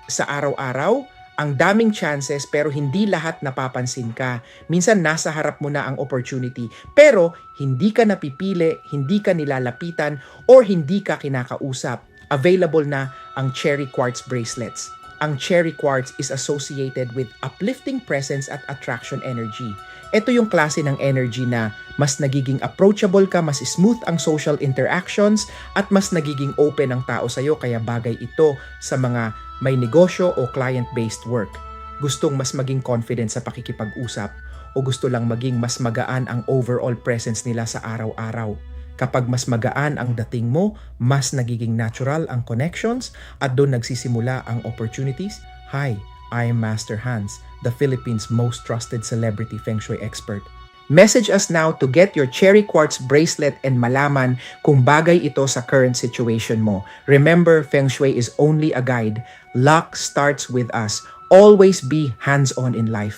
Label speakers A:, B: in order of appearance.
A: Sa araw-araw, ang daming chances pero hindi lahat napapansin ka. Minsan nasa harap mo na ang opportunity pero hindi ka napipili, hindi ka nilalapitan, or hindi ka kinakausap. Available na ang cherry quartz bracelets. Ang cherry quartz is associated with uplifting presence at attraction energy. Ito yung klase ng energy na mas nagiging approachable ka, mas smooth ang social interactions, at mas nagiging open ang tao sa'yo, kaya bagay ito sa mga may negosyo o client-based work. Gustong mas maging confident sa pakikipag-usap o gusto lang maging mas magaan ang overall presence nila sa araw-araw. Kapag mas magaan ang dating mo, mas nagiging natural ang connections at doon nagsisimula ang opportunities. Hi, I am Master Hans, the Philippines' most trusted celebrity Feng Shui expert. Message us now to get your cherry quartz bracelet and malaman kung bagay ito sa current situation mo. Remember, Feng Shui is only a guide. Luck starts with us. Always be hands-on in life.